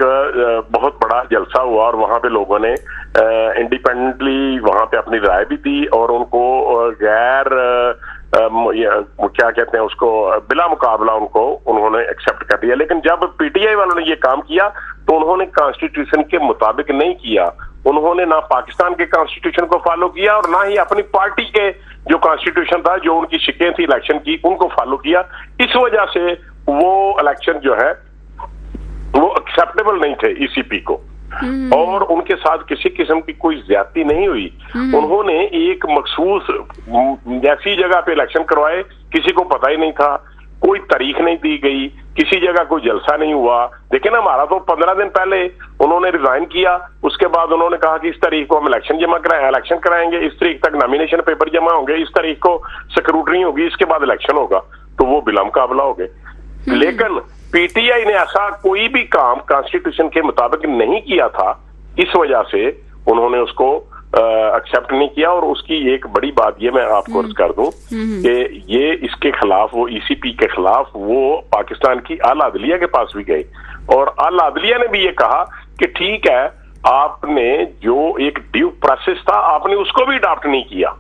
बहुत बड़ा जलसा हुआ और वहां पे लोगों ने इंडिपेंडेंटली वहां पे अपनी राय भी दी और उनको गैर क्या कहते हैं उसको बिला मुकाबला उनको उन्होंने एक्सेप्ट कर दिया। लेकिन जब पीटीआई वालों ने ये काम किया तो उन्होंने कॉन्स्टिट्यूशन के मुताबिक नहीं किया, उन्होंने ना पाकिस्तान के कॉन्स्टिट्यूशन को फॉलो किया और ना ही अपनी पार्टी के जो कॉन्स्टिट्यूशन था, जो उनकी शिकें थी इलेक्शन की, उनको फॉलो किया। इस वजह से वो इलेक्शन जो है वो एक्सेप्टेबल नहीं थे ईसीपी को और उनके साथ किसी किस्म की कोई ज्यादती नहीं हुई। उन्होंने एक मखसूस ऐसी जगह पे इलेक्शन करवाए, किसी को पता ही नहीं था, कोई तारीख नहीं दी गई, किसी जगह कोई जलसा नहीं हुआ। देखिए ना, हमारा तो 15 दिन पहले उन्होंने रिजाइन किया, उसके बाद उन्होंने कहा कि इस तारीख को हम इलेक्शन कराएंगे, इस तारीख तक नॉमिनेशन पेपर जमा होंगे, इस तारीख को स्क्रूटनी होगी, इसके बाद इलेक्शन होगा। तो वो बिला मुकाबला हो गए। लेकिन पीटीआई ने ऐसा कोई भी काम कॉन्स्टिट्यूशन के मुताबिक नहीं किया था, इस वजह से उन्होंने उसको एक्सेप्ट नहीं किया। और उसकी एक बड़ी बात ये मैं आपको अर्ज कर दूं कि ये इसके खिलाफ, वो ईसीपी के खिलाफ वो पाकिस्तान की आला अदलिया के पास भी गए और आला अदलिया ने भी ये कहा कि ठीक है, आपने जो एक ड्यू प्रोसेस था आपने उसको भी अडॉप्ट नहीं किया।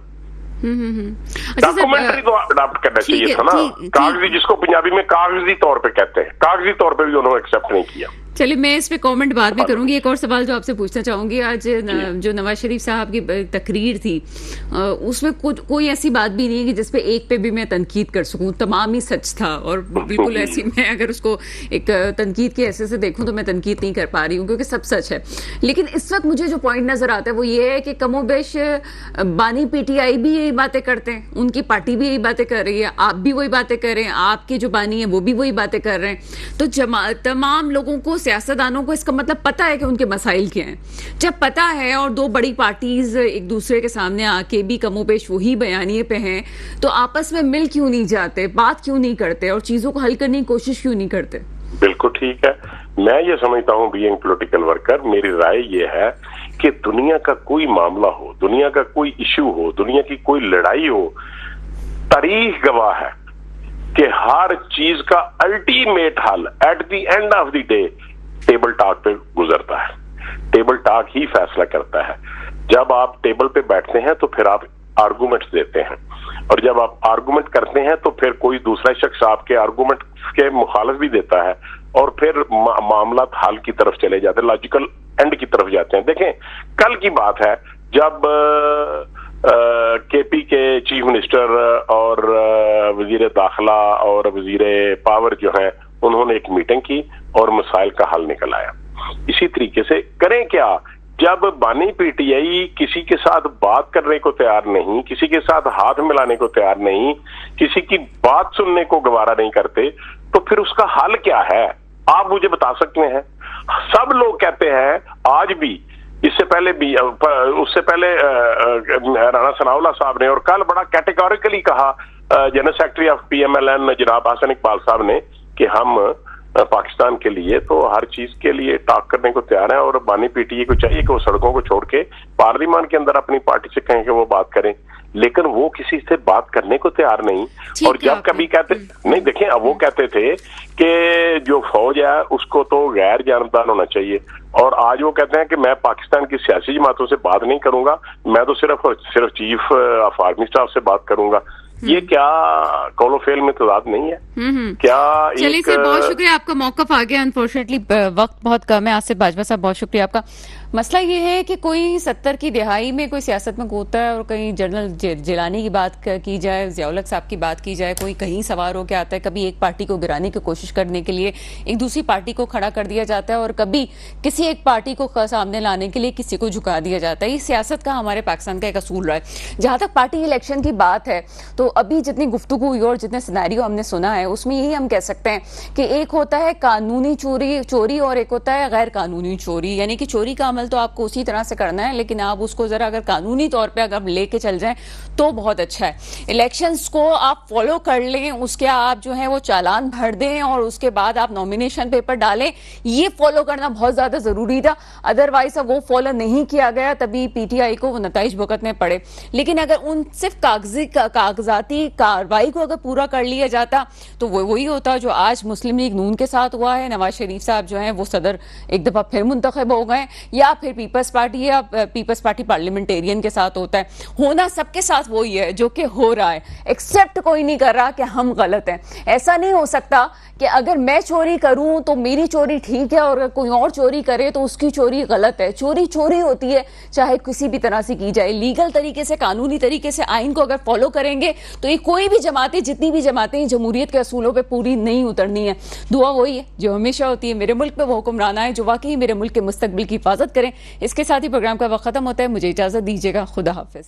डॉक्यूमेंट्री तो अडॉप्ट करना चाहिए था ना, कागजी, जिसको पंजाबी में कागजी तौर पे कहते हैं, कागजी तौर पे भी उन्होंने एक्सेप्ट नहीं किया। चलिए मैं इस पे कमेंट बाद में करूंगी। एक और सवाल जो आपसे पूछना चाहूंगी, आज जो नवाज शरीफ साहब की तकरीर थी उसमें कोई ऐसी बात भी नहीं है कि जिसपे एक पे भी मैं तनकीद कर सकूं, तमाम ही सच था और बिल्कुल ऐसी मैं अगर उसको एक तनकीद के ऐसे से देखूं तो मैं तनकीद नहीं कर पा रही हूं क्योंकि सब सच है। लेकिन इस वक्त मुझे जो पॉइंट नजर आता है वो ये है कि कमोबेश बानी पीटीआई भी यही बातें करते हैं, उनकी पार्टी भी यही बातें कर रही है, आप भी वही बातें कर रहे हैं, आपके जो बानी है वो भी वही बातें कर रहे हैं। तो तमाम लोगों को سیاستدانوں کو اس کا مطلب پتہ ہے کہ ان کے مسائل کیا ہیں. جب پتہ ہے اور دو بڑی پارٹیز ایک دوسرے کے سامنے آ کے بھی کم و بیش وہی بیانیے پہ ہیں, تو آپس میں مل کیوں نہیں جاتے, بات کیوں نہیں کرتے اور چیزوں کو حل کرنے کی کوشش کیوں نہیں کرتے؟ بالکل ٹھیک ہے. میں یہ سمجھتا ہوں بینگ پولیٹیکل ورکر, میری رائے یہ ہے کہ دنیا کا کوئی معاملہ ہو, دنیا کا کوئی ایشو ہو, دنیا کی کوئی لڑائی ہو, تاریخ گواہ ہے کہ ہر چیز کا الٹیمیٹ حل at the end of the day table talk پہ گزرتا ہے. ٹیبل ٹاک ہی فیصلہ کرتا ہے. جب آپ ٹیبل پہ بیٹھتے ہیں تو پھر آپ آرگومنٹ دیتے ہیں, اور جب آپ آرگومنٹ کرتے ہیں تو پھر کوئی دوسرا شخص آپ کے آرگومنٹ کے مخالف بھی دیتا ہے, اور پھر معاملات حل کی طرف چلے جاتے ہیں, لاجیکل اینڈ کی طرف جاتے ہیں. دیکھیں کل کی بات ہے جب کے پی کے چیف منسٹر اور وزیر داخلہ اور وزیر پاور جو ہیں انہوں نے ایک میٹنگ کی اور مسائل کا حل نکل آیا. اسی طریقے سے کریں کیا, جب بانی پی ٹی آئی کسی کے ساتھ بات کرنے کو تیار نہیں, کسی کے ساتھ ہاتھ ملانے کو تیار نہیں, کسی کی بات سننے کو گوارا نہیں کرتے, تو پھر اس کا حل کیا ہے آپ مجھے بتا سکتے ہیں؟ سب لوگ کہتے ہیں آج بھی, اس سے پہلے بھی, اس سے پہلے رانا ثناء اللہ صاحب نے, اور کل بڑا کیٹیگوریکلی کہا general secretary of P M L N جناب حسن اقبال صاحب نے کہ ہم پاکستان کے لیے تو ہر چیز کے لیے ٹاک کرنے کو تیار ہیں, اور بانی پی ٹی اے کو چاہیے کہ وہ سڑکوں کو چھوڑ کے پارلیمان کے اندر اپنی پارٹی سے کہیں کہ وہ بات کریں, لیکن وہ کسی سے بات کرنے کو تیار نہیں. اور جب کبھی کہتے نہیں, دیکھیں اب وہ کہتے تھے کہ جو فوج ہے اس کو تو غیر جانبدار ہونا چاہیے, اور آج وہ کہتے ہیں کہ میں پاکستان کی سیاسی جماعتوں سے بات نہیں کروں گا, میں تو صرف چیف آف آرمی اسٹاف سے بات کروں گا. یہ کیا قول و فعل میں تضاد نہیں ہے کیا؟ چلیے سر, بہت شکریہ, آپ کا موقف آ گیا, انفارچونیٹلی وقت بہت کم ہے. آصف باجوہ صاحب بہت شکریہ آپ کا. مسئلہ یہ ہے کہ کوئی 70 کی دہائی میں کوئی سیاست میں گھومتا ہے, اور کہیں جنرل جیلانی کی بات کی جائے, ضیاء الحق صاحب کی بات کی جائے, کوئی کہیں سوار ہو کے آتا ہے, کبھی ایک پارٹی کو گرانے کی کوشش کرنے کے لیے ایک دوسری پارٹی کو کھڑا کر دیا جاتا ہے, اور کبھی کسی ایک پارٹی کو سامنے لانے کے لیے کسی کو جھکا دیا جاتا ہے. یہ سیاست کا ہمارے پاکستان کا ایک اصول رہا ہے. جہاں تک پارٹی الیکشن کی بات ہے, تو ابھی جتنی گفتگو ہوئی اور جتنے سینیریو ہم نے سنا ہے اس میں یہی ہم کہہ سکتے ہیں کہ ایک ہوتا ہے قانونی چوری اور ایک ہوتا ہے غیر قانونی چوری. یعنی کہ چوری کا عمل تو آپ کو اسی طرح سے کرنا ہے, لیکن آپ اس کو ذرا اگر قانونی طور پہ اگر لے کے چل جائیں تو بہت اچھا ہے. الیکشنز کو آپ فالو کر لیں, اس کے آپ جو ہیں وہ چالان بھر دیں, اور اس کے بعد آپ نومینیشن پیپر ڈالیں, یہ فالو کرنا بہت زیادہ ضروری تھا. ادروائز اب وہ فالو نہیں کیا گیا, تبھی پی ٹی آئی کو وہ نتائج بھگتنے پڑے. لیکن اگر ان صرف کاغذاتی کارروائی کو اگر پورا کر لیا جاتا تو وہ وہی ہوتا جو آج مسلم لیگ نون کے ساتھ ہوا ہے. نواز شریف صاحب جو ہیں وہ صدر ایک دفعہ پھر منتخب ہو گئے, یا پھر پیپلز پارٹی یا پیپلز پارٹی پارلیمنٹیرین کے ساتھ ہوتا ہے. ہونا سب کے ساتھ وہی ہے جو کہ ہو رہا ہے, ایکسپٹ کوئی نہیں کر رہا کہ ہم غلط ہیں. ایسا نہیں ہو سکتا کہ اگر میں چوری کروں تو میری چوری ٹھیک ہے, اور اگر کوئی اور چوری کرے تو اس کی چوری غلط ہے. چوری چوری ہوتی ہے, چاہے کسی بھی طرح سے کی جائے. لیگل طریقے سے, قانونی طریقے سے آئین کو اگر فالو کریں گے تو یہ کوئی بھی جماعتیں, جتنی بھی جماعتیں جمہوریت کے اصولوں پہ پوری نہیں اترنی ہے. دعا وہی ہے جو ہمیشہ ہوتی ہے, میرے ملک پہ وہ حکمران آئے جو واقعی میرے ملک کے مستقبل کی حفاظت کریں. اس کے ساتھ ہی پروگرام کا وقت ختم ہوتا ہے. مجھے اجازت دیجیے گا. خدا حافظ.